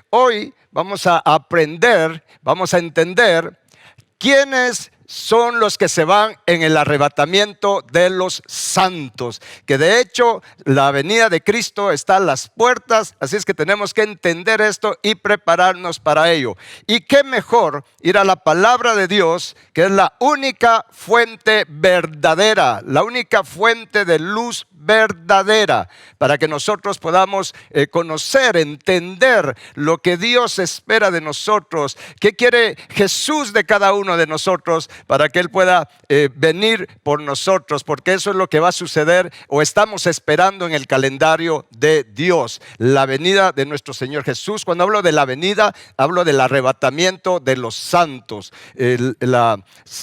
Hoy vamos a aprender, vamos a entender quiénes son los que se van en el arrebatamiento de los santos, que de hecho la venida de Cristo está a las puertas, así es que tenemos que entender esto y prepararnos para ello. Y qué mejor ir a la palabra de Dios, que es la única fuente verdadera, la única fuente de luz verdadera, para que nosotros podamos conocer, entender lo que Dios espera de nosotros, qué quiere Jesús de cada uno de nosotros, para que Él pueda venir por nosotros, porque eso es lo que va a suceder o estamos esperando en el calendario de Dios, la venida de nuestro Señor Jesús. Cuando hablo de la venida, hablo del arrebatamiento de los santos.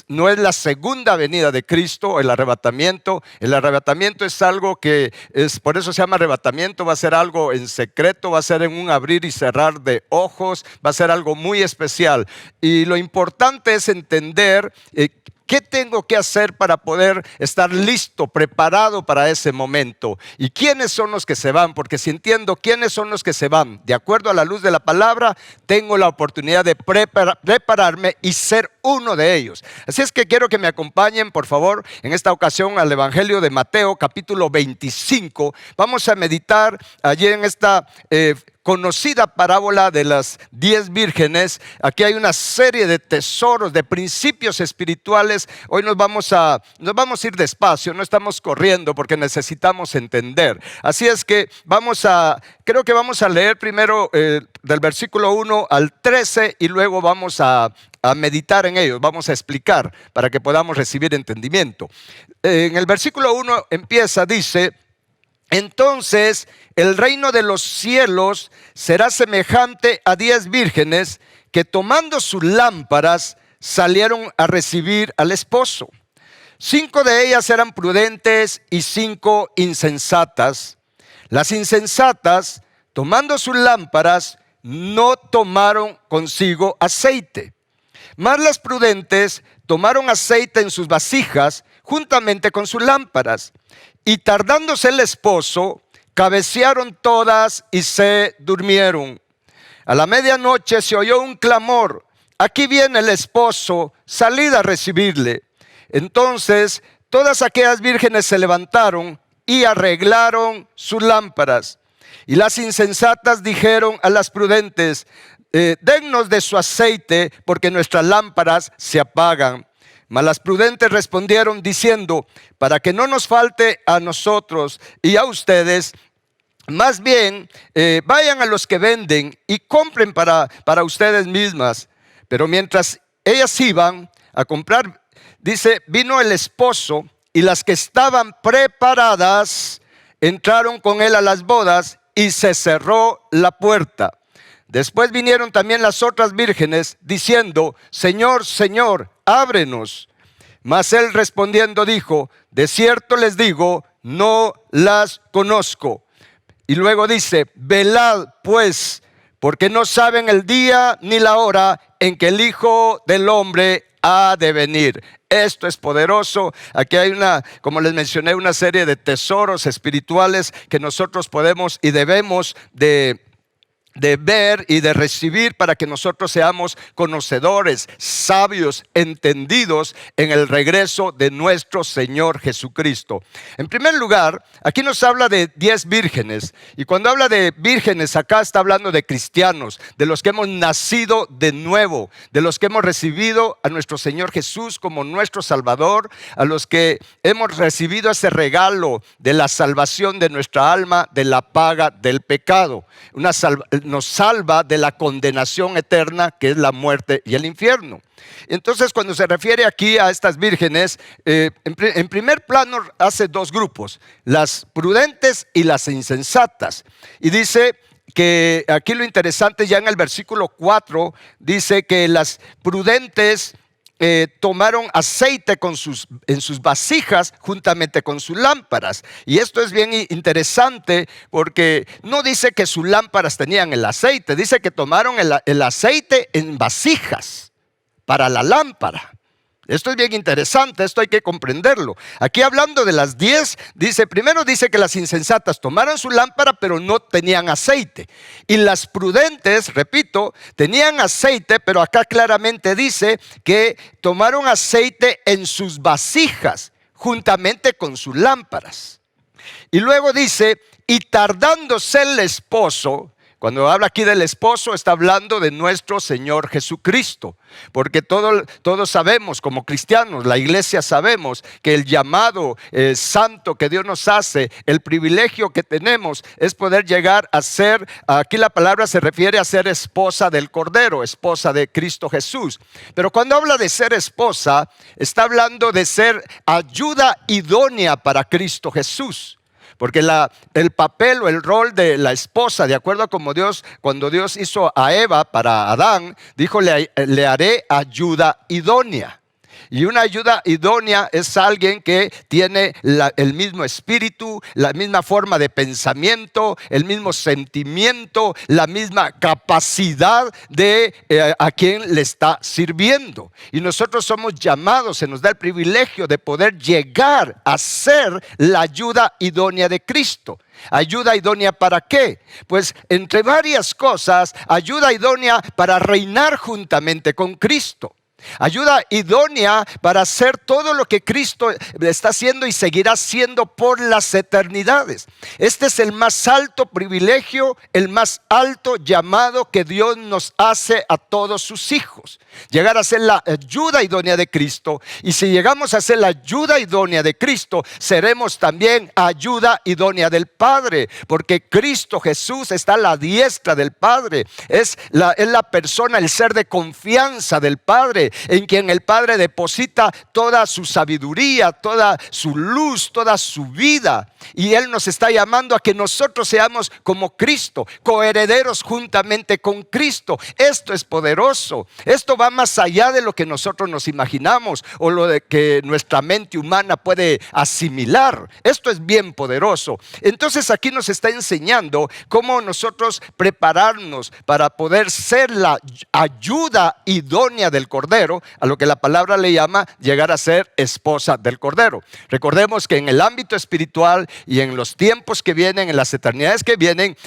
No es la segunda venida de Cristo, el arrebatamiento es algo que es, por eso se llama arrebatamiento, va a ser algo en secreto, va a ser en un abrir y cerrar de ojos, va a ser algo muy especial. Y lo importante es entender ¿qué tengo que hacer para poder estar listo, preparado para ese momento? ¿Y quiénes son los que se van? Porque si entiendo quiénes son los que se van, de acuerdo a la luz de la palabra, tengo la oportunidad de prepararme y ser uno de ellos. Así es que quiero que me acompañen, por favor, en esta ocasión al Evangelio de Mateo, capítulo 25. Vamos a meditar allí en esta conocida parábola de las 10 vírgenes. Aquí hay una serie de tesoros, de principios espirituales. Hoy nos vamos a ir despacio, no estamos corriendo porque necesitamos entender. Así es que creo que vamos a leer primero del versículo 1 al 13 y luego vamos a meditar en ellos, vamos a explicar para que podamos recibir entendimiento. En el versículo 1 empieza, dice: entonces el reino de los cielos será semejante a 10 vírgenes que tomando sus lámparas salieron a recibir al esposo. 5 de ellas eran prudentes y 5 insensatas. Las insensatas, tomando sus lámparas, no tomaron consigo aceite. Mas las prudentes tomaron aceite en sus vasijas juntamente con sus lámparas. Y tardándose el esposo, cabecearon todas y se durmieron. A la medianoche se oyó un clamor: aquí viene el esposo, salid a recibirle. Entonces todas aquellas vírgenes se levantaron y arreglaron sus lámparas. Y las insensatas dijeron a las prudentes: dennos de su aceite, porque nuestras lámparas se apagan. Mas las prudentes respondieron diciendo: para que no nos falte a nosotros y a ustedes, más bien vayan a los que venden y compren para ustedes mismas. Pero mientras ellas iban a comprar, dice, vino el esposo, y las que estaban preparadas entraron con él a las bodas, y se cerró la puerta. Después vinieron también las otras vírgenes diciendo: Señor, Señor, ábrenos. Mas él respondiendo dijo: de cierto les digo, no las conozco. Y luego dice: velad pues, porque no saben el día ni la hora en que el Hijo del Hombre ha de venir. Esto es poderoso. Aquí hay como les mencioné, una serie de tesoros espirituales que nosotros podemos y debemos de ver y de recibir, para que nosotros seamos conocedores, sabios, entendidos en el regreso de nuestro Señor Jesucristo. En primer lugar, aquí nos habla de 10 vírgenes, y cuando habla de vírgenes acá está hablando de cristianos, de los que hemos nacido de nuevo, de los que hemos recibido a nuestro Señor Jesús como nuestro Salvador, a los que hemos recibido ese regalo de la salvación de nuestra alma, de la paga del pecado. Nos salva de la condenación eterna, que es la muerte y el infierno. Entonces, cuando se refiere aquí a estas vírgenes, en primer plano hace 2 grupos: las prudentes y las insensatas. Y dice que aquí lo interesante, ya en el versículo 4, dice que las prudentes tomaron aceite en sus vasijas juntamente con sus lámparas. Y esto es bien interesante, porque no dice que sus lámparas tenían el aceite, dice que tomaron el aceite en vasijas para la lámpara. Esto es bien interesante, esto hay que comprenderlo. Aquí hablando de las 10, primero dice que las insensatas tomaron su lámpara, pero no tenían aceite. Y las prudentes, repito, tenían aceite, pero acá claramente dice que tomaron aceite en sus vasijas, juntamente con sus lámparas. Y luego dice, y tardándose el esposo. Cuando habla aquí del esposo, está hablando de nuestro Señor Jesucristo. Porque todos sabemos, como cristianos, la iglesia sabemos que el llamado santo que Dios nos hace, el privilegio que tenemos es poder llegar a ser, aquí la palabra se refiere a ser esposa del Cordero, esposa de Cristo Jesús. Pero cuando habla de ser esposa, está hablando de ser ayuda idónea para Cristo Jesús. Porque el papel o el rol de la esposa, de acuerdo a como cuando Dios hizo a Eva para Adán, dijo, le haré ayuda idónea. Y una ayuda idónea es alguien que tiene el mismo espíritu, la misma forma de pensamiento, el mismo sentimiento, la misma capacidad de a quien le está sirviendo. Y nosotros somos llamados, se nos da el privilegio de poder llegar a ser la ayuda idónea de Cristo. ¿Ayuda idónea para qué? Pues entre varias cosas, ayuda idónea para reinar juntamente con Cristo. Ayuda idónea para hacer todo lo que Cristo está haciendo y seguirá haciendo por las eternidades. Este es el más alto privilegio, el más alto llamado que Dios nos hace a todos sus hijos. Llegar a ser la ayuda idónea de Cristo. Y si llegamos a ser la ayuda idónea de Cristo, seremos también ayuda idónea del Padre. Porque Cristo Jesús está a la diestra del Padre. Es la persona, el ser de confianza del Padre, en quien el Padre deposita toda su sabiduría, toda su luz, toda su vida. Y Él nos está llamando a que nosotros seamos como Cristo, coherederos juntamente con Cristo. Esto es poderoso. Esto va más allá de lo que nosotros nos imaginamos o lo de que nuestra mente humana puede asimilar. Esto es bien poderoso. Entonces aquí nos está enseñando cómo nosotros prepararnos para poder ser la ayuda idónea del Cordero, a lo que la palabra le llama llegar a ser esposa del Cordero. Recordemos que en el ámbito espiritual y en los tiempos que vienen, en las eternidades que vienen,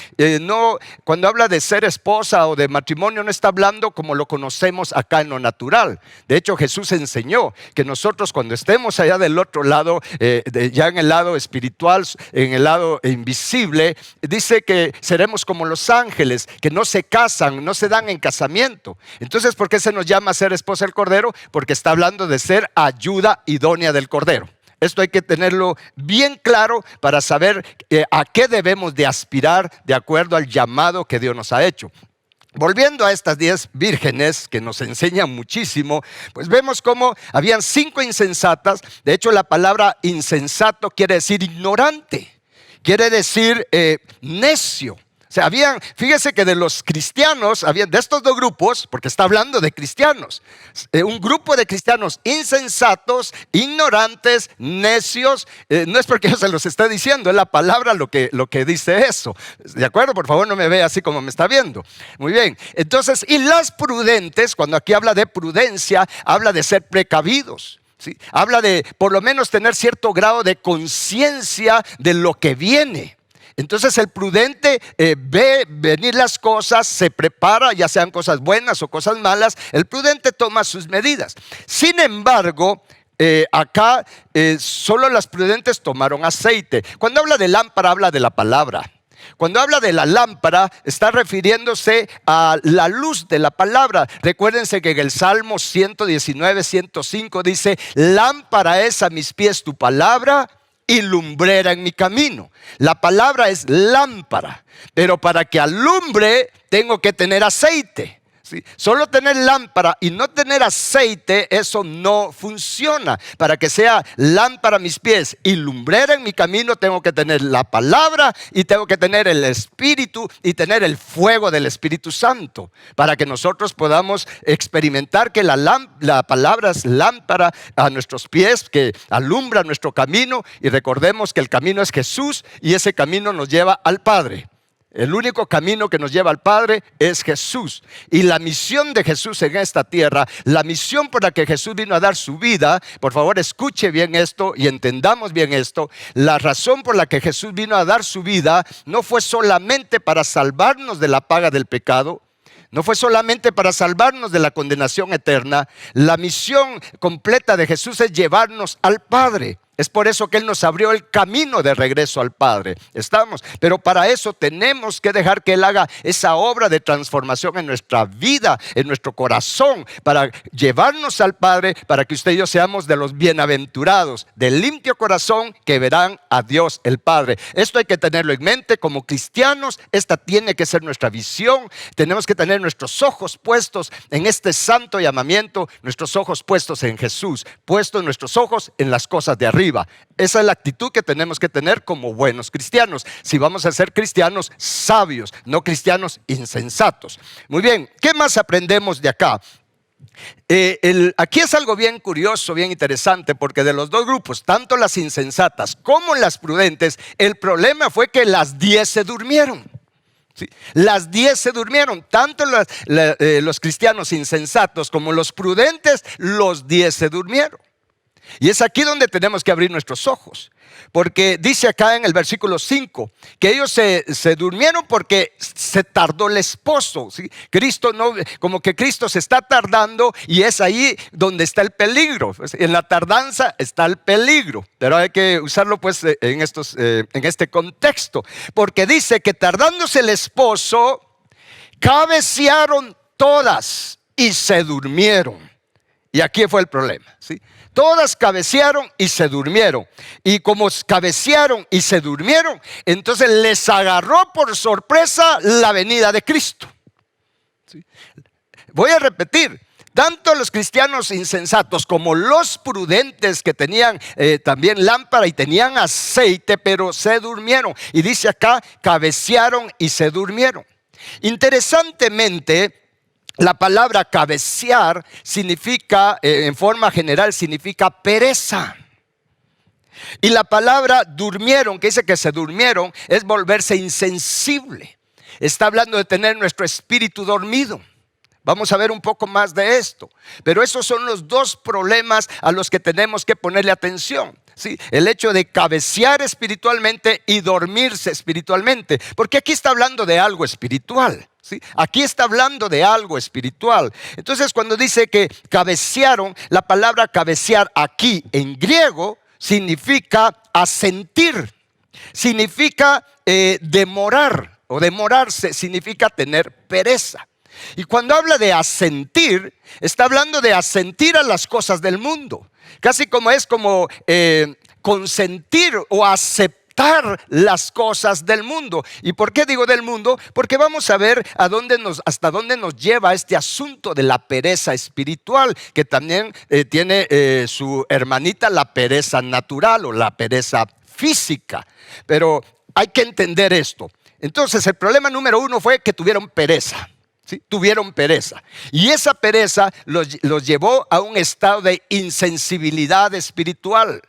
cuando habla de ser esposa o de matrimonio, no está hablando como lo conocemos acá en lo natural. De hecho, Jesús enseñó que nosotros, cuando estemos allá del otro lado, ya en el lado espiritual, en el lado invisible, dice que seremos como los ángeles, que no se casan, no se dan en casamiento. Entonces, ¿por qué se nos llama ser esposa del Cordero? Porque está hablando de ser ayuda idónea del Cordero. Esto hay que tenerlo bien claro para saber a qué debemos de aspirar de acuerdo al llamado que Dios nos ha hecho. Volviendo a estas 10 vírgenes que nos enseñan muchísimo, pues vemos cómo habían 5 insensatas. De hecho, la palabra insensato quiere decir ignorante, quiere decir necio. O sea, fíjese que de los cristianos, de estos dos grupos, porque está hablando de cristianos, un grupo de cristianos insensatos, ignorantes, necios, no es porque yo se los esté diciendo, es la palabra lo que dice eso. ¿De acuerdo? Por favor, no me vea así como me está viendo. Muy bien. Entonces, y las prudentes, cuando aquí habla de prudencia, habla de ser precavidos. ¿Sí? Habla de por lo menos tener cierto grado de conciencia de lo que viene. Entonces el prudente ve venir las cosas, se prepara, ya sean cosas buenas o cosas malas. El prudente toma sus medidas. Sin embargo, acá solo las prudentes tomaron aceite. Cuando habla de lámpara, habla de la palabra. Cuando habla de la lámpara, está refiriéndose a la luz de la palabra. Recuérdense que en el Salmo 119, 105 dice: lámpara es a mis pies tu palabra y lumbrera en mi camino. La palabra es lámpara, pero para que alumbre tengo que tener aceite. ¿Sí? Solo tener lámpara y no tener aceite, eso no funciona. Para que sea lámpara a mis pies y lumbrera en mi camino, tengo que tener la palabra y tengo que tener el Espíritu y tener el fuego del Espíritu Santo, para que nosotros podamos experimentar que la palabra es lámpara a nuestros pies, que alumbra nuestro camino. Y recordemos que el camino es Jesús y ese camino nos lleva al Padre. El único camino que nos lleva al Padre es Jesús. Y la misión de Jesús en esta tierra, la misión por la que Jesús vino a dar su vida, por favor escuche bien esto y entendamos bien esto. La razón por la que Jesús vino a dar su vida no fue solamente para salvarnos de la paga del pecado, no fue solamente para salvarnos de la condenación eterna. La misión completa de Jesús es llevarnos al Padre. Es por eso que Él nos abrió el camino de regreso al Padre. ¿Estamos? Pero para eso tenemos que dejar que Él haga esa obra de transformación en nuestra vida, en nuestro corazón, para llevarnos al Padre, para que usted y yo seamos de los bienaventurados, del limpio corazón que verán a Dios el Padre. Esto hay que tenerlo en mente como cristianos. Esta tiene que ser nuestra visión. Tenemos que tener nuestros ojos puestos en este santo llamamiento, nuestros ojos puestos en Jesús, puestos nuestros ojos en las cosas de arriba. Esa es la actitud que tenemos que tener como buenos cristianos. Si vamos a ser cristianos sabios, no cristianos insensatos. Muy bien, ¿qué más aprendemos de acá? Aquí es algo bien curioso, bien interesante, porque de los dos grupos, tanto las insensatas como las prudentes, el problema fue que las 10 se durmieron. Sí, las 10 se durmieron, tanto los cristianos insensatos como los prudentes, los 10 se durmieron. Y es aquí donde tenemos que abrir nuestros ojos, porque dice acá en el versículo 5 que ellos se durmieron porque se tardó el esposo, ¿sí? Como que Cristo se está tardando, y es ahí donde está el peligro. En la tardanza está el peligro, pero hay que usarlo pues en este contexto, porque dice que tardándose el esposo, cabecearon todas y se durmieron. Y aquí fue el problema, ¿sí? Todas cabecearon y se durmieron. Y como cabecearon y se durmieron, entonces les agarró por sorpresa la venida de Cristo. ¿Sí? Voy a repetir. Tanto los cristianos insensatos como los prudentes, que tenían también lámpara y tenían aceite, pero se durmieron. Y dice acá, cabecearon y se durmieron. Interesantemente, la palabra cabecear significa, en forma general, significa pereza. Y la palabra durmieron, que dice que se durmieron, es volverse insensible. Está hablando de tener nuestro espíritu dormido. Vamos a ver un poco más de esto. Pero esos son los dos problemas a los que tenemos que ponerle atención. Sí, el hecho de cabecear espiritualmente y dormirse espiritualmente. Porque aquí está hablando de algo espiritual. ¿Sí? Aquí está hablando de algo espiritual. Entonces, cuando dice que cabecearon, la palabra cabecear aquí en griego significa asentir. Significa demorar, o demorarse, significa tener pereza. Y cuando habla de asentir, está hablando de asentir a las cosas del mundo. Casi como consentir o aceptar las cosas del mundo. ¿Y por qué digo del mundo? Porque vamos a ver hasta dónde nos lleva este asunto de la pereza espiritual, que también tiene su hermanita, la pereza natural o la pereza física. Pero hay que entender esto. Entonces, el problema número 1 fue que tuvieron pereza. ¿Sí? Tuvieron pereza, y esa pereza los llevó a un estado de insensibilidad espiritual.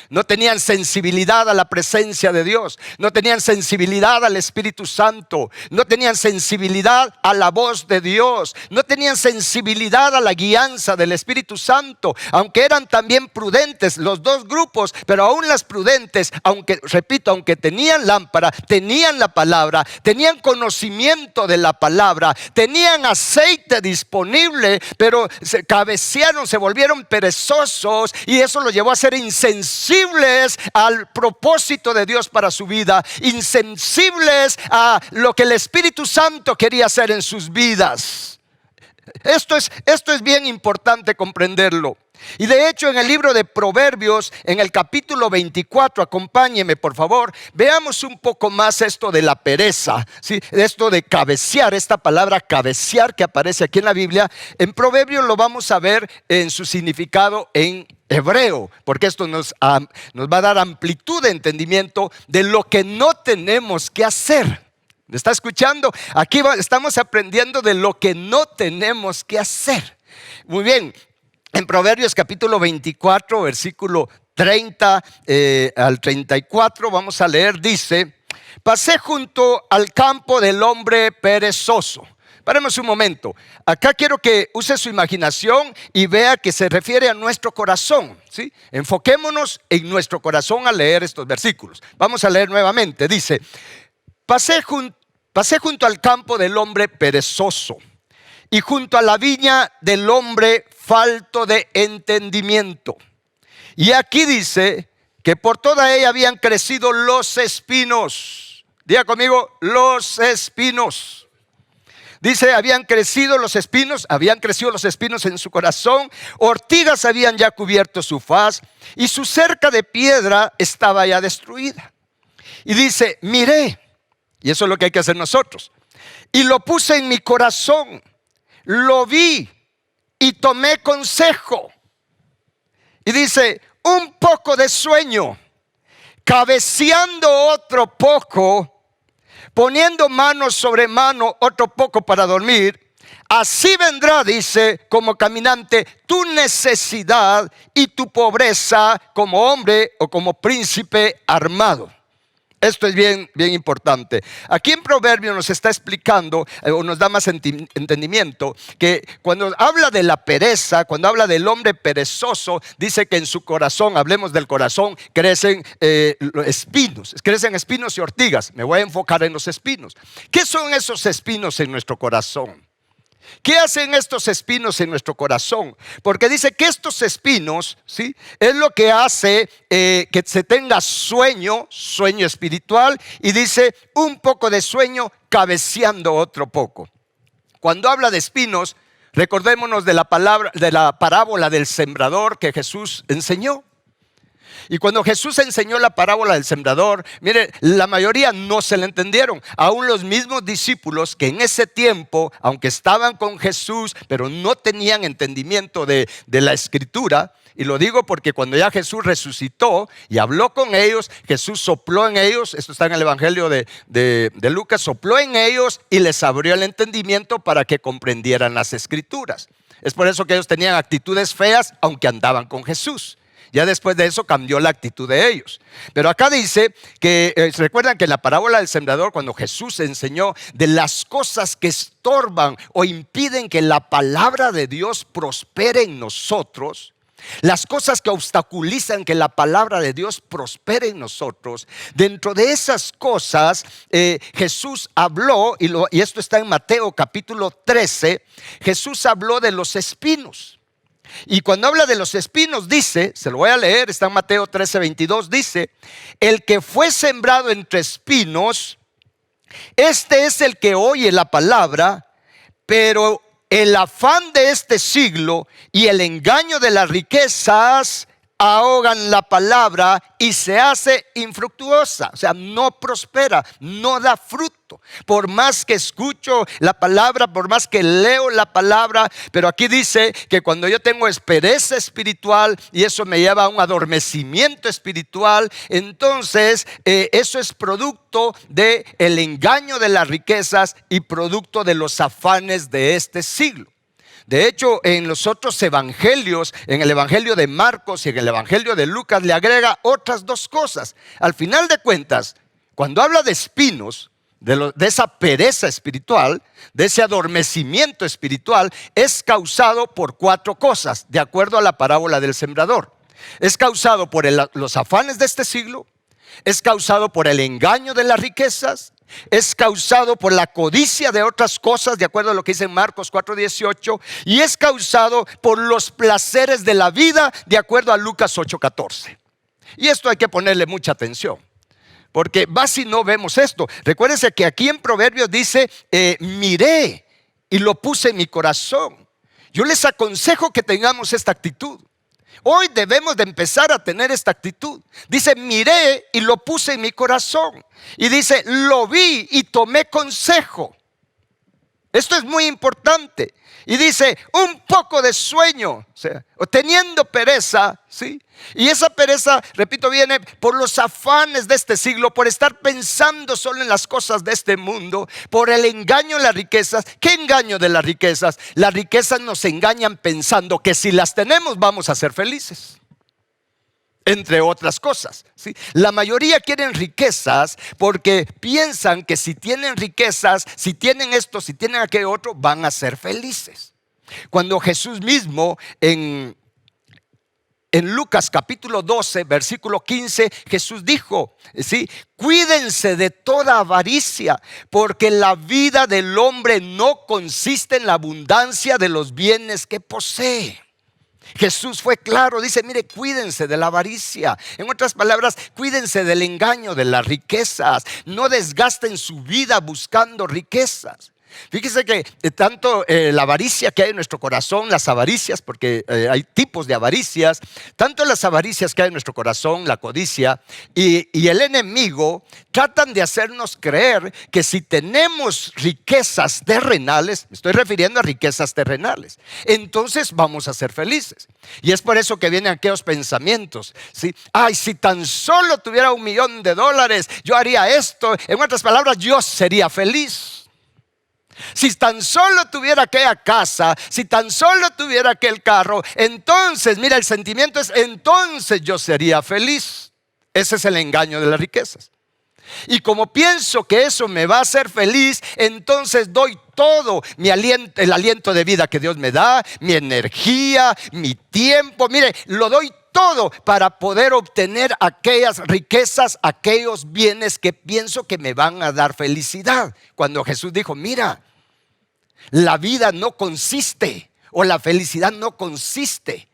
No tenían sensibilidad a la presencia de Dios, no tenían sensibilidad al Espíritu Santo, no tenían sensibilidad a la voz de Dios, no tenían sensibilidad a la guianza del Espíritu Santo. Aunque eran también prudentes los dos grupos, pero aún las prudentes, aunque tenían lámpara, tenían la palabra, tenían conocimiento de la palabra, tenían aceite disponible, pero se cabecearon, se volvieron perezosos, y eso los llevó a ser insensibles al propósito de Dios para su vida, insensibles a lo que el Espíritu Santo quería hacer en sus vidas. Esto es bien importante comprenderlo. Y de hecho, en el libro de Proverbios, en el capítulo 24, acompáñeme por favor, veamos un poco más esto de la pereza, ¿sí? Esto de cabecear, esta palabra cabecear que aparece aquí en la Biblia. En Proverbios lo vamos a ver en su significado en hebreo, porque esto nos va a dar amplitud de entendimiento de lo que no tenemos que hacer. ¿Me está escuchando? Aquí estamos aprendiendo de lo que no tenemos que hacer. Muy bien, en Proverbios capítulo 24, versículo 30 al 34, vamos a leer, dice: Pasé junto al campo del hombre perezoso. Paremos un momento. Acá quiero que use su imaginación y vea que se refiere a nuestro corazón, ¿sí? Enfoquémonos en nuestro corazón al leer estos versículos. Vamos a leer nuevamente. Dice, pasé junto al campo del hombre perezoso y junto a la viña del hombre falto de entendimiento. Y aquí dice que por toda ella habían crecido los espinos. Diga conmigo, los espinos. Dice, habían crecido los espinos en su corazón, ortigas habían ya cubierto su faz y su cerca de piedra estaba ya destruida. Y dice, miré, y eso es lo que hay que hacer nosotros, y lo puse en mi corazón, lo vi y tomé consejo. Y dice, un poco de sueño, cabeceando otro poco, poniendo mano sobre mano otro poco para dormir, así vendrá, dice, como caminante tu necesidad y tu pobreza como hombre o como príncipe armado. Esto es bien importante. Aquí en Proverbios nos está explicando, o nos da más entendimiento, que cuando habla de la pereza, cuando habla del hombre perezoso, dice que en su corazón, hablemos del corazón, crecen espinos y ortigas. Me voy a enfocar en los espinos. ¿Qué son esos espinos en nuestro corazón? ¿Qué hacen estos espinos en nuestro corazón? Porque dice que estos espinos, ¿sí?, es lo que hace que se tenga sueño espiritual, y dice un poco de sueño cabeceando otro poco. Cuando habla de espinos, recordémonos de la parábola del sembrador que Jesús enseñó. Y cuando Jesús enseñó la parábola del sembrador, mire, la mayoría no se la entendieron. Aún los mismos discípulos que en ese tiempo, aunque estaban con Jesús, pero no tenían entendimiento de la escritura. Y lo digo porque cuando ya Jesús resucitó y habló con ellos, Jesús sopló en ellos, esto está en el Evangelio de Lucas, sopló en ellos y les abrió el entendimiento para que comprendieran las escrituras. Es por eso que ellos tenían actitudes feas, aunque andaban con Jesús. Ya después de eso cambió la actitud de ellos. Pero acá dice que, recuerdan que en la parábola del sembrador, cuando Jesús enseñó de las cosas que estorban o impiden que la palabra de Dios prospere en nosotros, las cosas que obstaculizan que la palabra de Dios prospere en nosotros, dentro de esas cosas Jesús habló, y esto está en Mateo capítulo 13, Jesús habló de los espinos. Y cuando habla de los espinos dice, se lo voy a leer, está en Mateo 13:22, dice, el que fue sembrado entre espinos, este es el que oye la palabra, pero el afán de este siglo y el engaño de las riquezas ahogan la palabra y se hace infructuosa, o sea, no prospera, no da fruto. Por más que escucho la palabra, por más que leo la palabra, pero aquí dice que cuando yo tengo pereza espiritual y eso me lleva a un adormecimiento espiritual, entonces eso es producto del engaño de las riquezas y producto de los afanes de este siglo. De hecho, en los otros evangelios, en el evangelio de Marcos y en el evangelio de Lucas, le agrega otras dos cosas. Al final de cuentas, cuando habla de espinos, de esa pereza espiritual, de ese adormecimiento espiritual, es causado por cuatro cosas, de acuerdo a la parábola del sembrador. Es causado por los afanes de este siglo, es causado por el engaño de las riquezas, es causado por la codicia de otras cosas, de acuerdo a lo que dice en Marcos 4:18, y es causado por los placeres de la vida, de acuerdo a Lucas 8:14. Y esto hay que ponerle mucha atención, porque va si no vemos esto. Recuérdense que aquí en Proverbios dice, miré y lo puse en mi corazón. Yo les aconsejo que tengamos esta actitud. Hoy debemos de empezar a tener esta actitud. Dice, miré y lo puse en mi corazón. Y dice, lo vi y tomé consejo. Esto es muy importante. Y dice, un poco de sueño, o teniendo pereza, ¿sí? Y esa pereza, repito, viene por los afanes de este siglo, por estar pensando solo en las cosas de este mundo, por el engaño de las riquezas. ¿Qué engaño de las riquezas? Las riquezas nos engañan pensando que si las tenemos vamos a ser felices. entre otras cosas, ¿sí? La mayoría quieren riquezas porque piensan que si tienen riquezas, si tienen esto, si tienen aquello otro, van a ser felices. Cuando Jesús mismo en Lucas capítulo 12, versículo 15, Jesús dijo, ¿sí? Cuídense de toda avaricia, porque la vida del hombre no consiste en la abundancia de los bienes que posee. Jesús fue claro, dice, mire, cuídense de la avaricia. En otras palabras, cuídense del engaño, de las riquezas. No desgasten su vida buscando riquezas. Fíjese que tanto la avaricia que hay en nuestro corazón, las avaricias, porque hay tipos de avaricias, tanto las avaricias que hay en nuestro corazón, la codicia y el enemigo tratan de hacernos creer que si tenemos riquezas terrenales, me estoy refiriendo a riquezas terrenales, entonces vamos a ser felices. Y es por eso que vienen aquellos pensamientos, ¿sí? Ay, si tan solo tuviera $1,000,000, yo haría esto. En otras palabras, yo sería feliz. Si tan solo tuviera aquella casa, si tan solo tuviera aquel carro, entonces, mira, el sentimiento es, entonces yo sería feliz. Ese es el engaño de las riquezas. Y como pienso que eso me va a hacer feliz, entonces doy todo el aliento de vida que Dios me da, mi energía, mi tiempo, mire, lo doy todo para poder obtener aquellas riquezas, aquellos bienes que pienso que me van a dar felicidad. Cuando Jesús dijo, mira, la vida no consiste, o la felicidad no consiste.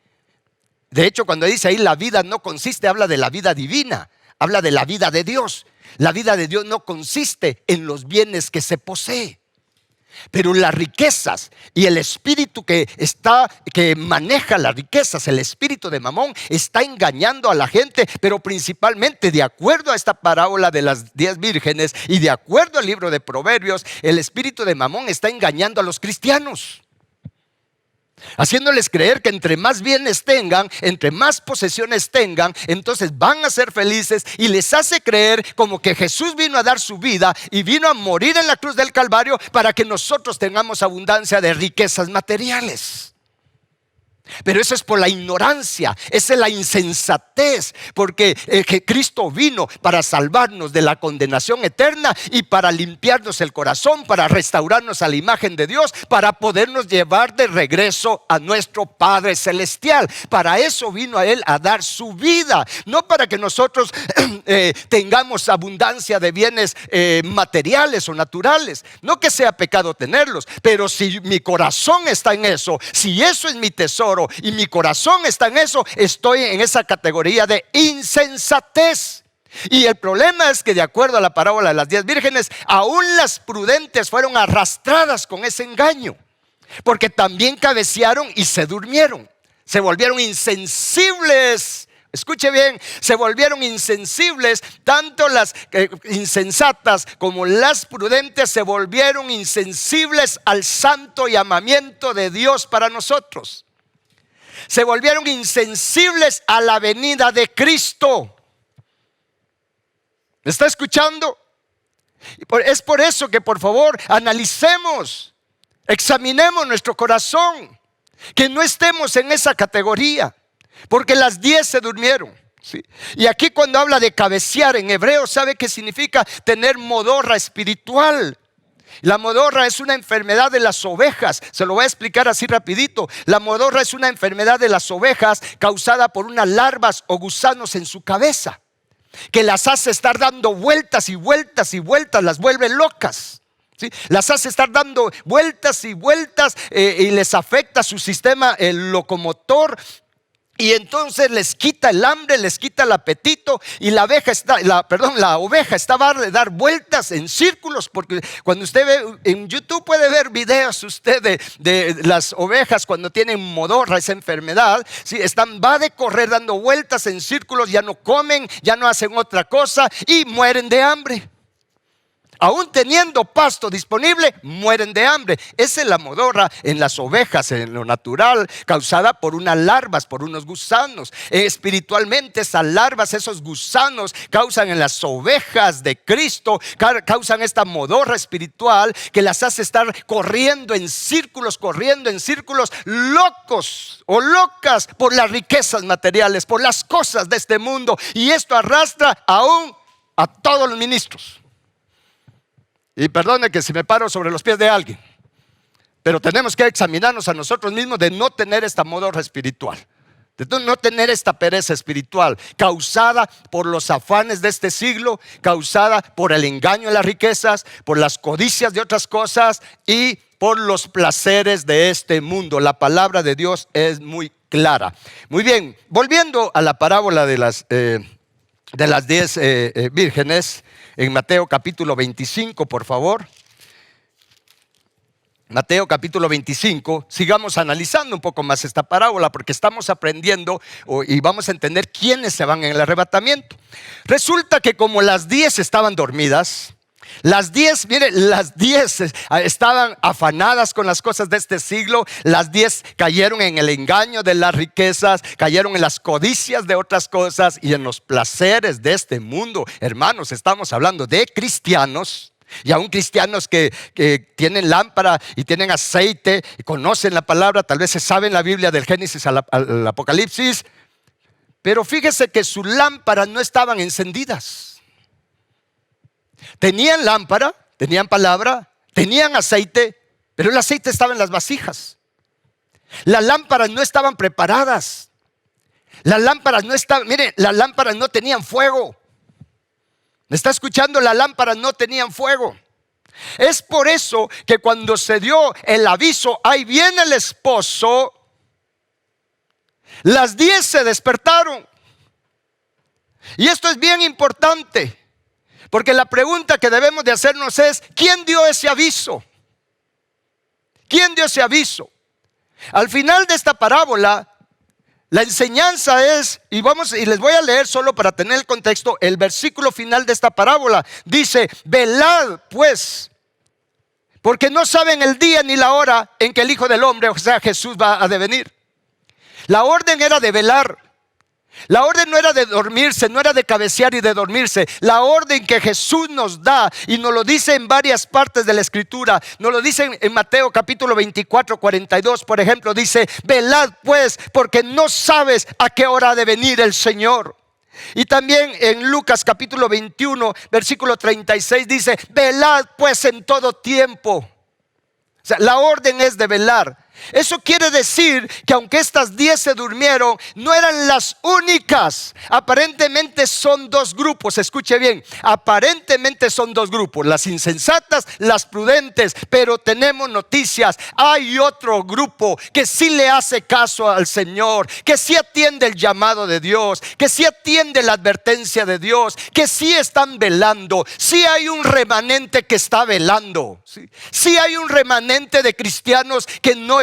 De hecho, cuando dice ahí la vida no consiste, habla de la vida divina, habla de la vida de Dios. La vida de Dios no consiste en los bienes que se posee. Pero las riquezas y el espíritu que maneja las riquezas, el espíritu de Mamón, está engañando a la gente, pero principalmente de acuerdo a esta parábola de las 10 vírgenes y de acuerdo al libro de Proverbios, el espíritu de Mamón está engañando a los cristianos, haciéndoles creer que entre más bienes tengan, entre más posesiones tengan, entonces van a ser felices, y les hace creer como que Jesús vino a dar su vida y vino a morir en la cruz del Calvario para que nosotros tengamos abundancia de riquezas materiales. Pero eso es por la ignorancia, esa es la insensatez, porque que Cristo vino para salvarnos de la condenación eterna y para limpiarnos el corazón, para restaurarnos a la imagen de Dios, para podernos llevar de regreso a nuestro Padre Celestial. Para eso vino a Él a dar su vida, no para que nosotros tengamos abundancia de bienes materiales o naturales. No que sea pecado tenerlos, pero si mi corazón está en eso, si eso es mi tesoro y mi corazón está en eso, estoy en esa categoría de insensatez. Y el problema es que, de acuerdo a la parábola de las 10 vírgenes, aún las prudentes fueron arrastradas con ese engaño, porque también cabecearon y se durmieron, se volvieron insensibles. Escuche bien, se volvieron insensibles. Tanto las insensatas como las prudentes se volvieron insensibles al santo llamamiento de Dios para nosotros. Se volvieron insensibles a la venida de Cristo. ¿Me está escuchando? Es por eso que, por favor, analicemos, examinemos nuestro corazón, que no estemos en esa categoría, porque las 10 se durmieron, ¿sí? Y aquí, cuando habla de cabecear en hebreo, ¿sabe qué significa? Tener modorra espiritual. La modorra es una enfermedad de las ovejas. Se lo voy a explicar así rapidito. La modorra es una enfermedad de las ovejas causada por unas larvas o gusanos en su cabeza, que las hace estar dando vueltas y vueltas y vueltas, las vuelve locas, ¿sí? Las hace estar dando vueltas y vueltas y les afecta su sistema locomotor. Y entonces les quita el hambre, les quita el apetito, y la oveja estaba a dar vueltas en círculos. Porque cuando usted ve en YouTube, puede ver videos usted de las ovejas cuando tienen modorra, esa enfermedad, ¿sí? Va de correr dando vueltas en círculos, ya no comen, ya no hacen otra cosa y mueren de hambre. Aún teniendo pasto disponible, mueren de hambre. Esa es la modorra en las ovejas, en lo natural, causada por unas larvas, por unos gusanos. Espiritualmente, esas larvas, esos gusanos, causan en las ovejas de Cristo, causan esta modorra espiritual que las hace estar corriendo en círculos locos o locas por las riquezas materiales, por las cosas de este mundo. Y esto arrastra aún a todos los ministros. Y perdone que si me paro sobre los pies de alguien, pero tenemos que examinarnos a nosotros mismos de no tener esta modorra espiritual, de no tener esta pereza espiritual causada por los afanes de este siglo, causada por el engaño en las riquezas, por las codicias de otras cosas y por los placeres de este mundo. La palabra de Dios es muy clara. Muy bien, volviendo a la parábola de las 10 vírgenes, en Mateo capítulo 25, por favor. Mateo capítulo 25, sigamos analizando un poco más esta parábola porque estamos aprendiendo y vamos a entender quiénes se van en el arrebatamiento. Resulta que como las 10 estaban dormidas, las 10 estaban afanadas con las cosas de este siglo. Las 10 cayeron en el engaño de las riquezas, cayeron en las codicias de otras cosas y en los placeres de este mundo. Hermanos, estamos hablando de cristianos. Y aún cristianos que tienen lámpara y tienen aceite y conocen la palabra, tal vez se saben la Biblia del Génesis al Apocalipsis, pero fíjese que sus lámparas no estaban encendidas. Tenían lámpara, tenían palabra, tenían aceite, pero el aceite estaba en las vasijas. Las lámparas no estaban preparadas. Las lámparas no tenían fuego. ¿Me está escuchando? Las lámparas no tenían fuego. Es por eso que cuando se dio el aviso, ahí viene el esposo, las 10 se despertaron. Y esto es bien importante, porque la pregunta que debemos de hacernos es: ¿quién dio ese aviso? ¿Quién dio ese aviso? Al final de esta parábola, la enseñanza es, y les voy a leer solo para tener el contexto, el versículo final de esta parábola. Dice: velad pues, porque no saben el día ni la hora en que el Hijo del Hombre, o sea Jesús, va a devenir. La orden era de velar. La orden no era de dormirse, no era de cabecear y de dormirse. La orden que Jesús nos da, y nos lo dice en varias partes de la Escritura, nos lo dice en Mateo capítulo 24, 42, por ejemplo, dice: velad pues, porque no sabes a qué hora ha de venir el Señor. Y también en Lucas capítulo 21, versículo 36 dice: velad pues en todo tiempo. O sea, la orden es de velar. Eso quiere decir que aunque estas 10 se durmieron, no eran las únicas. Aparentemente son dos grupos, escuche bien, aparentemente son dos grupos: las insensatas, las prudentes. Pero tenemos noticias, hay otro grupo que sí le hace caso al Señor, que sí atiende el llamado de Dios, que sí atiende la advertencia de Dios, que sí están velando. Sí hay un remanente que está velando. Sí hay un remanente de cristianos que no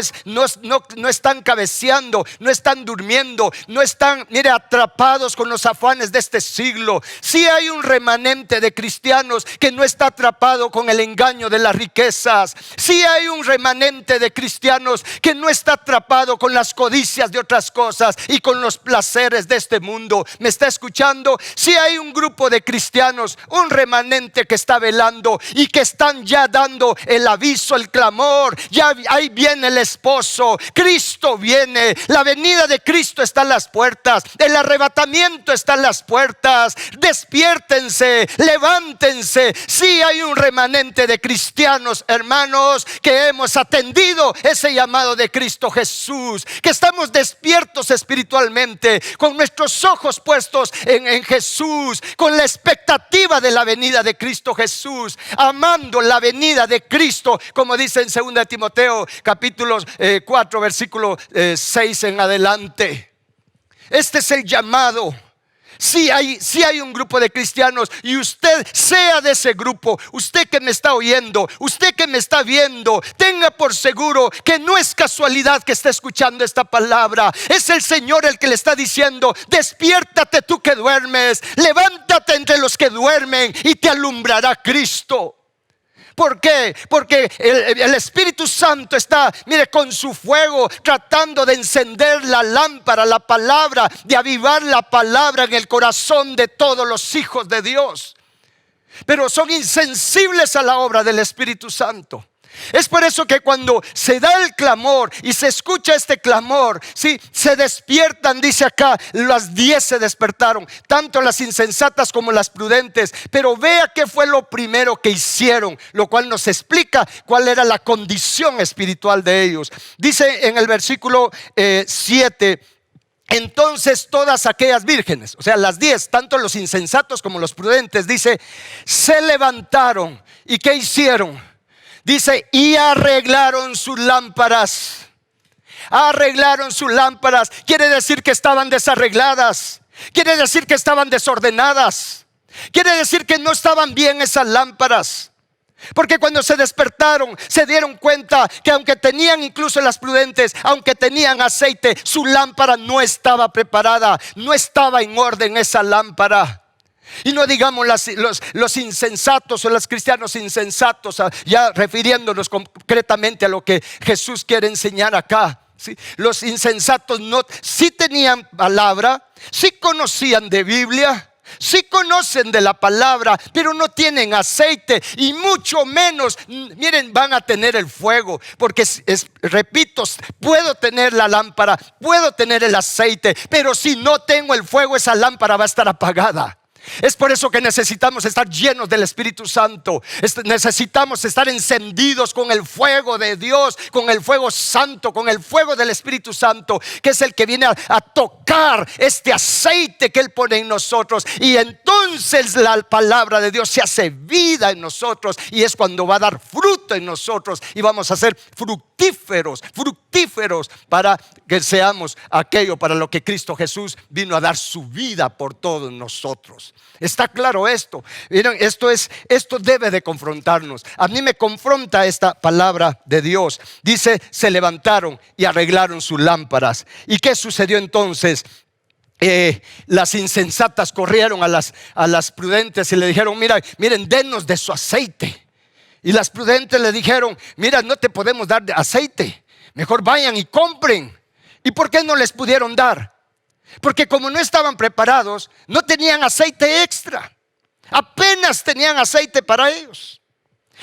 están cabeceando, no están durmiendo, no están, atrapados con los afanes de este siglo. Sí hay un remanente de cristianos que no está atrapado con el engaño de las riquezas. Sí hay un remanente de cristianos que no está atrapado con las codicias de otras cosas y con los placeres de este mundo. ¿Me está escuchando? Sí hay un grupo de cristianos, un remanente que está velando y que están ya dando el aviso, el clamor. Ya ahí viene el esposo, Cristo viene, la venida de Cristo está en las puertas, el arrebatamiento está en las puertas. Despiértense, levántense. Sí hay un remanente de cristianos, hermanos, que hemos atendido ese llamado de Cristo Jesús, que estamos despiertos espiritualmente, con nuestros ojos puestos en Jesús, con la expectativa de la venida de Cristo Jesús, amando la venida de Cristo, como dice en 2 Timoteo capítulo 4 versículo 6 en adelante. Este es el llamado. Sí hay un grupo de cristianos, y usted sea de ese grupo. Usted que me está oyendo, usted que me está viendo, tenga por seguro que no es casualidad que está escuchando esta palabra. Es el Señor el que le está diciendo: despiértate tú que duermes, levántate entre los que duermen y te alumbrará Cristo. ¿Por qué? Porque el Espíritu Santo está, mire, con su fuego tratando de encender la lámpara, la palabra, de avivar la palabra en el corazón de todos los hijos de Dios. Pero son insensibles a la obra del Espíritu Santo. Es por eso que cuando se da el clamor y se escucha este clamor, ¿sí? Se despiertan, dice acá, las 10 se despertaron, tanto las insensatas como las prudentes. Pero vea qué fue lo primero que hicieron, lo cual nos explica cuál era la condición espiritual de ellos. Dice en el versículo 7: entonces todas aquellas vírgenes, o sea las 10, tanto los insensatos como los prudentes, dice, se levantaron. ¿Y qué hicieron? Dice, y arreglaron sus lámparas. Arreglaron sus lámparas. Quiere decir que estaban desarregladas. Quiere decir que estaban desordenadas. Quiere decir que no estaban bien esas lámparas. Porque cuando se despertaron, se dieron cuenta que aunque tenían, incluso las prudentes, aunque tenían aceite, su lámpara no estaba preparada. No estaba en orden esa lámpara. Y no digamos los insensatos o los cristianos insensatos, ya refiriéndonos concretamente a lo que Jesús quiere enseñar acá, ¿sí? Los insensatos sí tenían palabra, sí conocían de Biblia, sí conocen de la palabra, pero no tienen aceite y mucho menos, miren, van a tener el fuego. Porque repito, puedo tener la lámpara, puedo tener el aceite, pero si no tengo el fuego, esa lámpara va a estar apagada. Es por eso que necesitamos estar llenos del Espíritu Santo. Necesitamos estar encendidos con el fuego de Dios, con el fuego santo, con el fuego del Espíritu Santo, que es el que viene a tocar este aceite que Él pone en nosotros. Y entonces la palabra de Dios se hace vida en nosotros, y es cuando va a dar fruto en nosotros, y vamos a ser fructíferos para que seamos aquello para lo que Cristo Jesús vino a dar su vida por todos nosotros. ¿Está claro esto? Miren, esto debe de confrontarnos. A mí me confronta esta palabra de Dios. Dice, se levantaron y arreglaron sus lámparas. ¿Y qué sucedió entonces? Las insensatas corrieron a las prudentes y le dijeron, miren, denos de su aceite. Y las prudentes le dijeron, mira, no te podemos dar de aceite, mejor vayan y compren. ¿Y por qué no les pudieron dar? Porque como no estaban preparados, no tenían aceite extra. Apenas tenían aceite para ellos.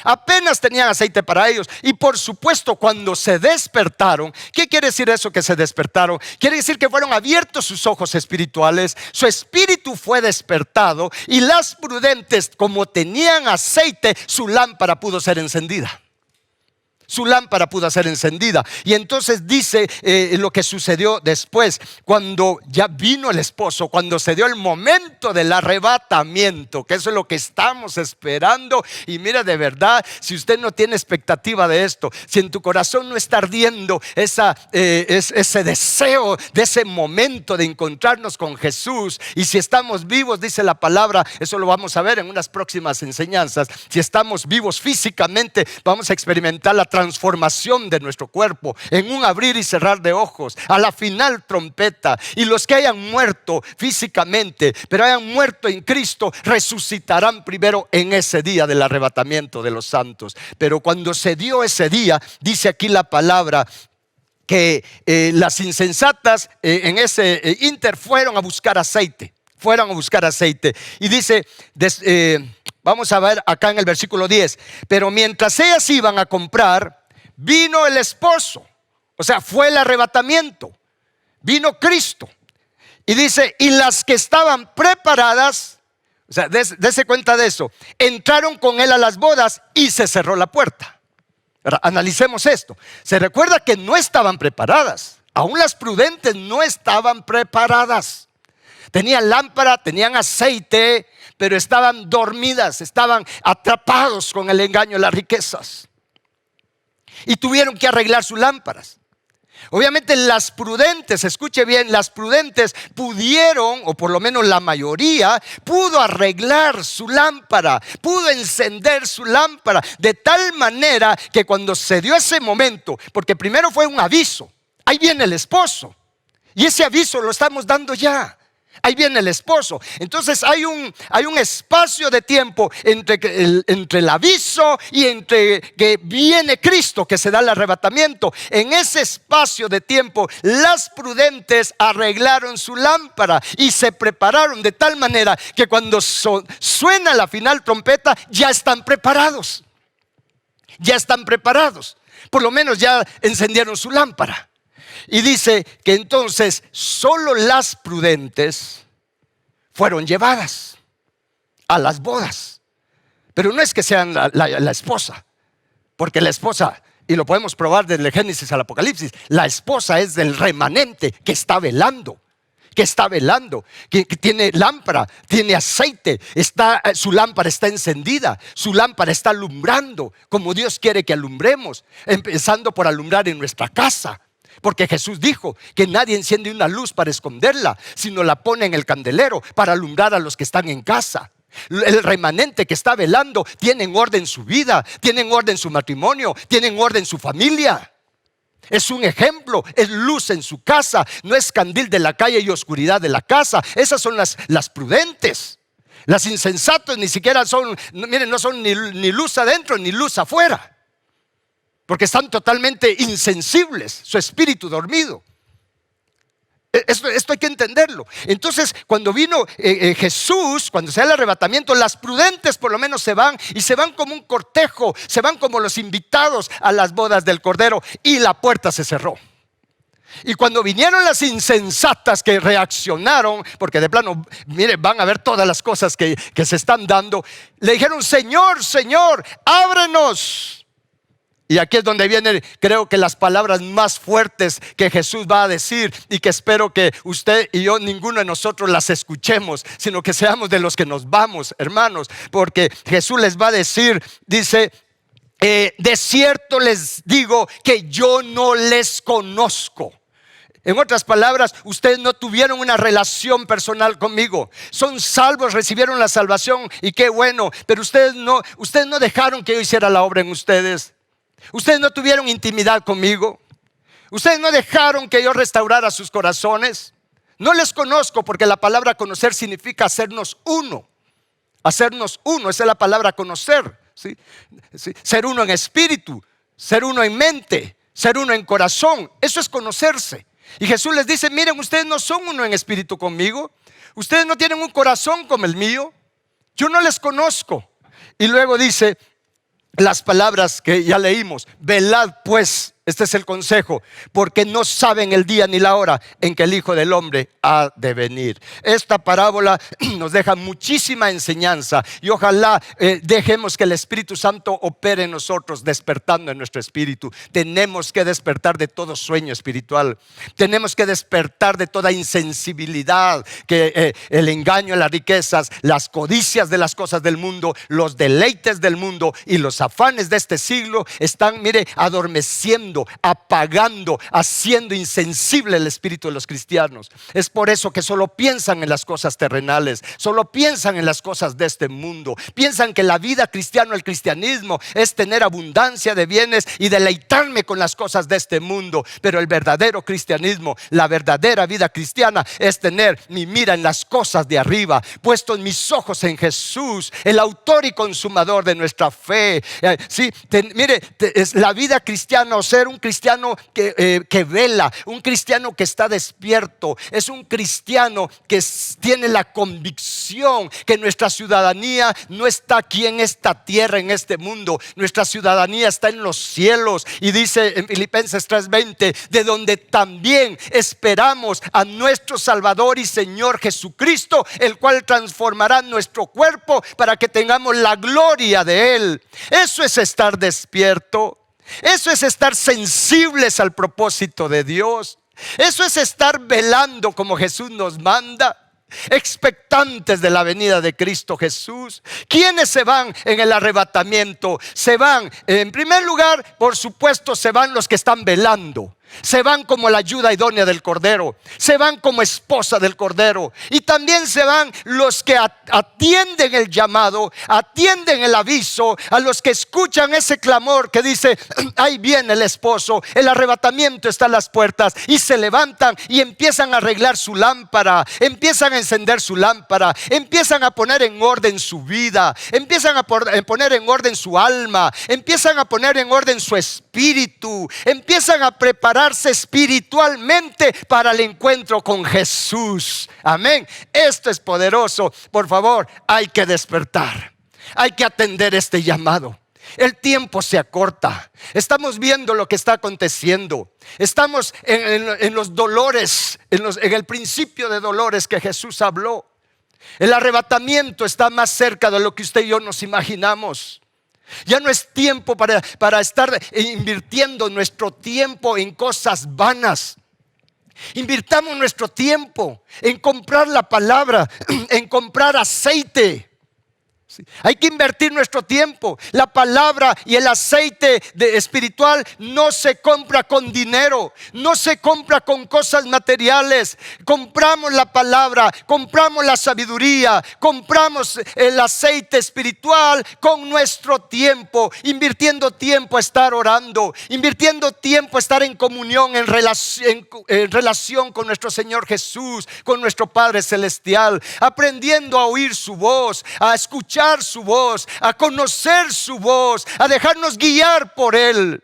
Apenas tenían aceite para ellos. Y por supuesto, cuando se despertaron, ¿qué quiere decir eso que se despertaron? Quiere decir que fueron abiertos sus ojos espirituales, su espíritu fue despertado, y las prudentes, como tenían aceite, su lámpara pudo ser encendida. Su lámpara pudo ser encendida. Y entonces dice lo que sucedió después, cuando ya vino el esposo, cuando se dio el momento del arrebatamiento, que eso es lo que estamos esperando. Y mira, de verdad, si usted no tiene expectativa de esto, si en tu corazón no está ardiendo ese deseo de ese momento de encontrarnos con Jesús, y si estamos vivos, dice la palabra, eso lo vamos a ver en unas próximas enseñanzas, si estamos vivos físicamente, vamos a experimentar la transformación de nuestro cuerpo en un abrir y cerrar de ojos, a la final trompeta. Y los que hayan muerto físicamente, pero hayan muerto en Cristo, resucitarán primero en ese día del arrebatamiento de los santos. Pero cuando se dio ese día, dice aquí la palabra que las insensatas en ese inter fueron a buscar aceite. Y dice, vamos a ver acá en el versículo 10. Pero mientras ellas iban a comprar, vino el esposo. O sea, fue el arrebatamiento. Vino Cristo. Y dice, y las que estaban preparadas, o sea, dése cuenta de eso, entraron con él a las bodas y se cerró la puerta. Ahora, analicemos esto. Se recuerda que no estaban preparadas. Aún las prudentes no estaban preparadas. Tenían lámpara, tenían aceite, pero estaban dormidas, estaban atrapados con el engaño de las riquezas. Y tuvieron que arreglar sus lámparas. Obviamente las prudentes, escuche bien, las prudentes pudieron, o por lo menos la mayoría, pudo arreglar su lámpara, pudo encender su lámpara, de tal manera que cuando se dio ese momento, porque primero fue un aviso, ahí viene el esposo, y ese aviso lo estamos dando ya. Ahí viene el esposo. Entonces hay un espacio de tiempo entre el aviso y entre que viene Cristo, que se da el arrebatamiento. En ese espacio de tiempo, las prudentes arreglaron su lámpara y se prepararon de tal manera que cuando suena la final trompeta, ya están preparados. Ya están preparados. Por lo menos ya encendieron su lámpara. Y dice que entonces solo las prudentes fueron llevadas a las bodas. Pero no es que sean la esposa, porque la esposa, y lo podemos probar desde el Génesis al Apocalipsis, la esposa es del remanente que está velando. Que tiene lámpara, tiene aceite, su lámpara está encendida, su lámpara está alumbrando como Dios quiere que alumbremos, empezando por alumbrar en nuestra casa. Porque Jesús dijo que nadie enciende una luz para esconderla, sino la pone en el candelero para alumbrar a los que están en casa. El remanente que está velando tiene en orden su vida, tiene en orden su matrimonio, tiene en orden su familia. Es un ejemplo, es luz en su casa, no es candil de la calle y oscuridad de la casa. Esas son las prudentes. Las insensatas ni siquiera son, miren, no son ni luz adentro ni luz afuera. Porque están totalmente insensibles, su espíritu dormido. Esto hay que entenderlo. Entonces, cuando vino Jesús, cuando se da el arrebatamiento, las prudentes por lo menos se van, y se van como un cortejo, se van como los invitados a las bodas del Cordero, y la puerta se cerró. Y cuando vinieron las insensatas que reaccionaron, porque de plano, mire, van a ver todas las cosas que se están dando, le dijeron: Señor, Señor, ábrenos. Y aquí es donde vienen, creo que las palabras más fuertes que Jesús va a decir, y que espero que usted y yo, ninguno de nosotros las escuchemos, sino que seamos de los que nos vamos, hermanos. Porque Jesús les va a decir, dice: de cierto les digo que yo no les conozco. En otras palabras, ustedes no tuvieron una relación personal conmigo. Son salvos, recibieron la salvación, y qué bueno. Pero ustedes no dejaron que yo hiciera la obra en ustedes. Ustedes no tuvieron intimidad conmigo. Ustedes no dejaron que yo restaurara sus corazones. No les conozco, porque la palabra conocer significa hacernos uno. Hacernos uno, esa es la palabra conocer, ¿sí? ¿Sí? Ser uno en espíritu, ser uno en mente, ser uno en corazón. Eso es conocerse. Y Jesús les dice: miren, ustedes no son uno en espíritu conmigo. Ustedes no tienen un corazón como el mío. Yo no les conozco. Y luego dice las palabras que ya leímos: velad pues, este es el consejo, porque no saben el día ni la hora en que el Hijo del Hombre ha de venir. Esta parábola nos deja muchísima enseñanza, y ojalá dejemos que el Espíritu Santo opere en nosotros, despertando en nuestro espíritu. Tenemos que despertar de todo sueño espiritual. Tenemos que despertar de toda insensibilidad, que el engaño, las riquezas, las codicias de las cosas del mundo, los deleites del mundo y los afanes de este siglo están, mire, adormeciendo, apagando, haciendo insensible el espíritu de los cristianos. Es por eso que solo piensan en las cosas terrenales, solo piensan en las cosas de este mundo. Piensan que la vida cristiana, el cristianismo, es tener abundancia de bienes y deleitarme con las cosas de este mundo. Pero el verdadero cristianismo, la verdadera vida cristiana, es tener mi mira en las cosas de arriba, puestos mis ojos en Jesús, el autor y consumador de nuestra fe. Es la vida cristiana, o ser un cristiano que vela, un cristiano que está despierto. Es un cristiano que tiene la convicción que nuestra ciudadanía no está aquí en esta tierra, en este mundo. Nuestra ciudadanía está en los cielos, y dice en Filipenses 3:20: de donde también esperamos a nuestro Salvador y Señor Jesucristo, el cual transformará nuestro cuerpo para que tengamos la gloria de Él. Eso es estar despierto. Eso es estar sensibles al propósito de Dios. Eso es estar velando como Jesús nos manda, expectantes de la venida de Cristo Jesús. ¿Quiénes se van en el arrebatamiento? Se van, en primer lugar, por supuesto, se van los que están velando. Se van como la ayuda idónea del Cordero. Se van como esposa del Cordero. Y también se van los que atienden el llamado, atienden el aviso, a los que escuchan ese clamor que dice: ahí viene el esposo, el arrebatamiento está a las puertas. Y se levantan y empiezan a arreglar su lámpara, empiezan a encender su lámpara, empiezan a poner en orden su vida, empiezan a poner en orden su alma, empiezan a poner en orden su espíritu, empiezan a prepararse espiritualmente para el encuentro con Jesús. Amén. Esto es poderoso. Por favor, hay que despertar. Hay que atender este llamado. El tiempo se acorta. Estamos viendo lo que está aconteciendo. Estamos en los dolores, en el principio de dolores que Jesús habló. El arrebatamiento está más cerca de lo que usted y yo nos imaginamos. Ya no es tiempo para estar invirtiendo nuestro tiempo en cosas vanas. Invirtamos nuestro tiempo en comprar la palabra, en comprar aceite. Sí. Hay que invertir nuestro tiempo. La palabra y el aceite espiritual no se compra con dinero, no se compra con cosas materiales. Compramos la palabra, compramos la sabiduría, compramos el aceite espiritual con nuestro tiempo, invirtiendo tiempo a estar orando, invirtiendo tiempo a estar en comunión, en relación con nuestro Señor Jesús, con nuestro Padre Celestial, aprendiendo a oír su voz, a escuchar su voz, a conocer su voz, a dejarnos guiar por Él.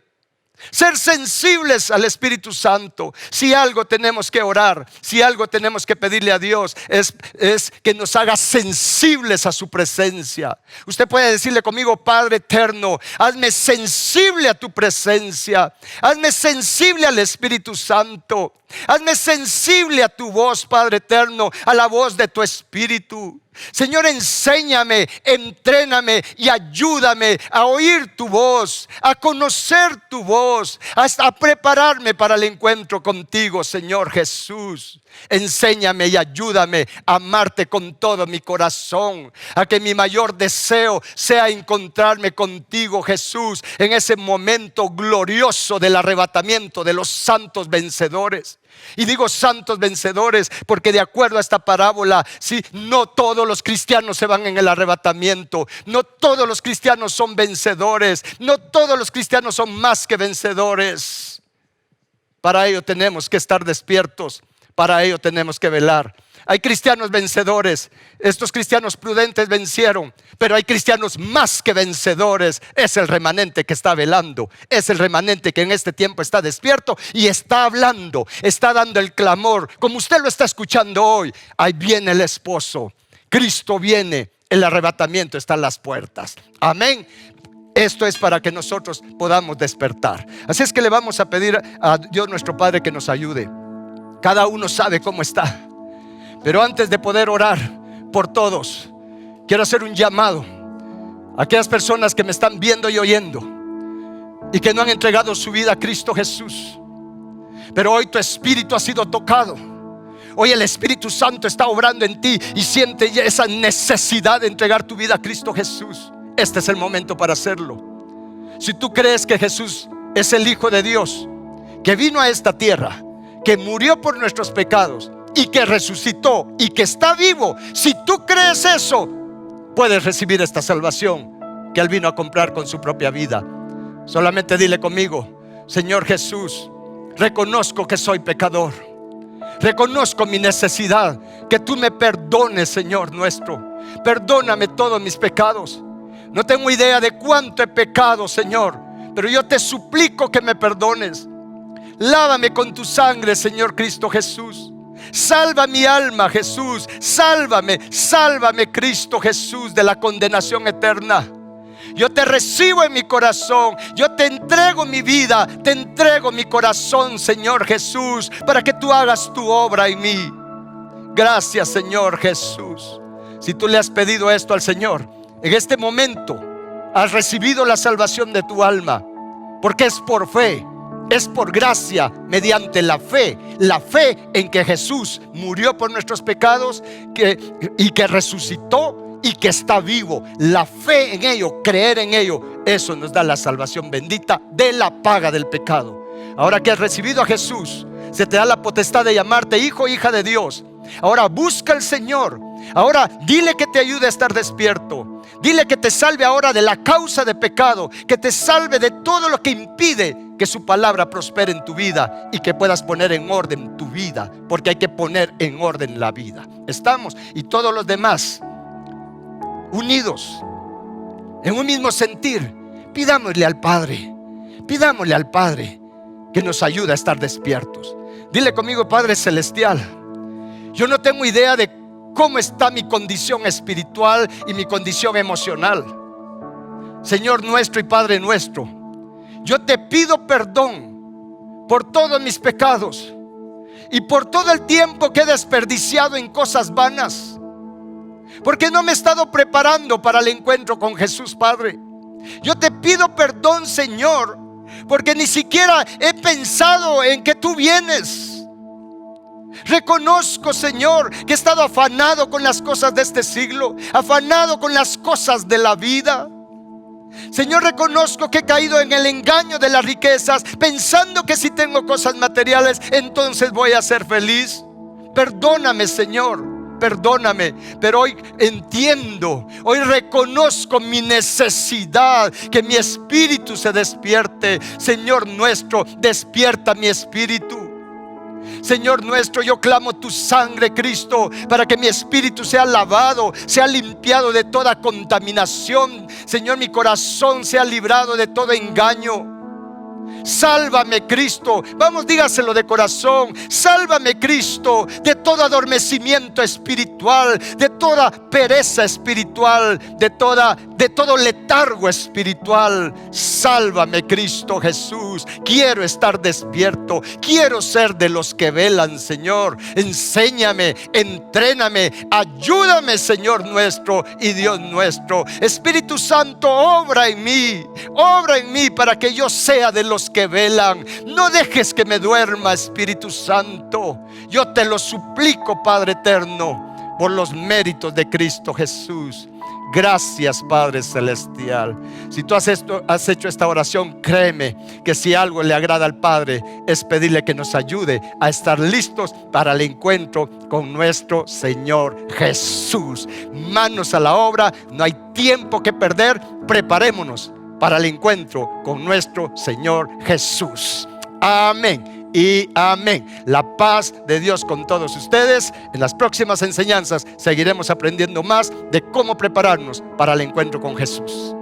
Ser sensibles al Espíritu Santo. Si algo tenemos que orar, si algo tenemos que pedirle a Dios, es que nos haga sensibles a su presencia. Usted puede decirle conmigo: Padre eterno, hazme sensible a tu presencia, hazme sensible al Espíritu Santo, hazme sensible a tu voz, Padre eterno, a la voz de tu Espíritu. Señor, enséñame, entréname y ayúdame a oír tu voz, a conocer tu voz, a prepararme para el encuentro contigo, Señor Jesús. Enséñame y ayúdame a amarte con todo mi corazón, a que mi mayor deseo sea encontrarme contigo, Jesús, en ese momento glorioso del arrebatamiento de los santos vencedores. Y digo santos vencedores porque de acuerdo a esta parábola, sí, no todos los cristianos se van en el arrebatamiento. No todos los cristianos son vencedores. No todos los cristianos son más que vencedores. Para ello tenemos que estar despiertos. Para ello tenemos que velar. Hay cristianos vencedores. Estos cristianos prudentes vencieron, pero hay cristianos más que vencedores. Es el remanente que está velando. Es el remanente que en este tiempo está despierto y está hablando, está dando el clamor, como usted lo está escuchando hoy. Ahí viene el esposo. Cristo viene. El arrebatamiento está a las puertas. Amén. Esto es para que nosotros podamos despertar. Así es que le vamos a pedir a Dios nuestro Padre que nos ayude. Cada uno sabe cómo está. Pero antes de poder orar por todos, quiero hacer un llamado a aquellas personas que me están viendo y oyendo y que no han entregado su vida a Cristo Jesús. Pero hoy tu espíritu ha sido tocado. Hoy el Espíritu Santo está obrando en ti y siente esa necesidad de entregar tu vida a Cristo Jesús. Este es el momento para hacerlo. Si tú crees que Jesús es el Hijo de Dios, que vino a esta tierra, que murió por nuestros pecados y que resucitó y que está vivo, si tú crees eso, puedes recibir esta salvación que Él vino a comprar con su propia vida. Solamente dile conmigo: Señor Jesús, reconozco que soy pecador, reconozco mi necesidad, que tú me perdones, Señor nuestro. Perdóname todos mis pecados. No tengo idea de cuánto he pecado, Señor, pero yo te suplico que me perdones. Lávame con tu sangre, Señor Cristo Jesús. Salva mi alma, Jesús. Sálvame, sálvame, Cristo Jesús, de la condenación eterna. Yo te recibo en mi corazón. Yo te entrego mi vida, te entrego mi corazón, Señor Jesús, para que tú hagas tu obra en mí. Gracias, Señor Jesús. Si tú le has pedido esto al Señor, en este momento has recibido la salvación de tu alma, porque es por fe. Es por gracia, mediante la fe en que Jesús murió por nuestros pecados y que resucitó y que está vivo. La fe en ello, creer en ello, eso nos da la salvación bendita de la paga del pecado. Ahora que has recibido a Jesús, se te da la potestad de llamarte hijo o hija de Dios. Ahora busca al Señor. Ahora dile que te ayude a estar despierto. Dile que te salve ahora de la causa de pecado, que te salve de todo lo que impide que su palabra prospere en tu vida y que puedas poner en orden tu vida, porque hay que poner en orden la vida. Estamos, y todos los demás unidos en un mismo sentir. Pidámosle al Padre que nos ayude a estar despiertos. Dile conmigo: Padre Celestial, yo no tengo idea de cómo está mi condición espiritual y mi condición emocional. Señor nuestro y Padre nuestro, yo te pido perdón por todos mis pecados y por todo el tiempo que he desperdiciado en cosas vanas, porque no me he estado preparando para el encuentro con Jesús, Padre. Yo te pido perdón, Señor, porque ni siquiera he pensado en que tú vienes. Reconozco, Señor, que he estado afanado con las cosas de este siglo, afanado con las cosas de la vida. Señor, reconozco que he caído en el engaño de las riquezas, pensando que si tengo cosas materiales, entonces voy a ser feliz. Perdóname, Señor, perdóname. Pero hoy entiendo, hoy reconozco mi necesidad, que mi espíritu se despierte. Señor nuestro, despierta mi espíritu. Señor nuestro, yo clamo tu sangre, Cristo, para que mi espíritu sea lavado, sea limpiado de toda contaminación. Señor, mi corazón sea librado de todo engaño. Sálvame, Cristo. Vamos, dígaselo de corazón. Sálvame, Cristo, de todo adormecimiento espiritual, de toda pereza espiritual, de todo letargo espiritual. Sálvame, Cristo Jesús. Quiero estar despierto. Quiero ser de los que velan, Señor. Enséñame, entréname, ayúdame, Señor nuestro y Dios nuestro. Espíritu Santo, obra en mí para que yo sea de los que velan. No dejes que me duerma, Espíritu Santo. Yo te lo suplico, Padre eterno, por los méritos de Cristo Jesús. Gracias, Padre Celestial. Si tú has hecho esta oración, créeme que si algo le agrada al Padre, es pedirle que nos ayude a estar listos para el encuentro con nuestro Señor Jesús. Manos a la obra, no hay tiempo que perder. Preparémonos para el encuentro con nuestro Señor Jesús. Amén y amén. La paz de Dios con todos ustedes. En las próximas enseñanzas seguiremos aprendiendo más de cómo prepararnos para el encuentro con Jesús.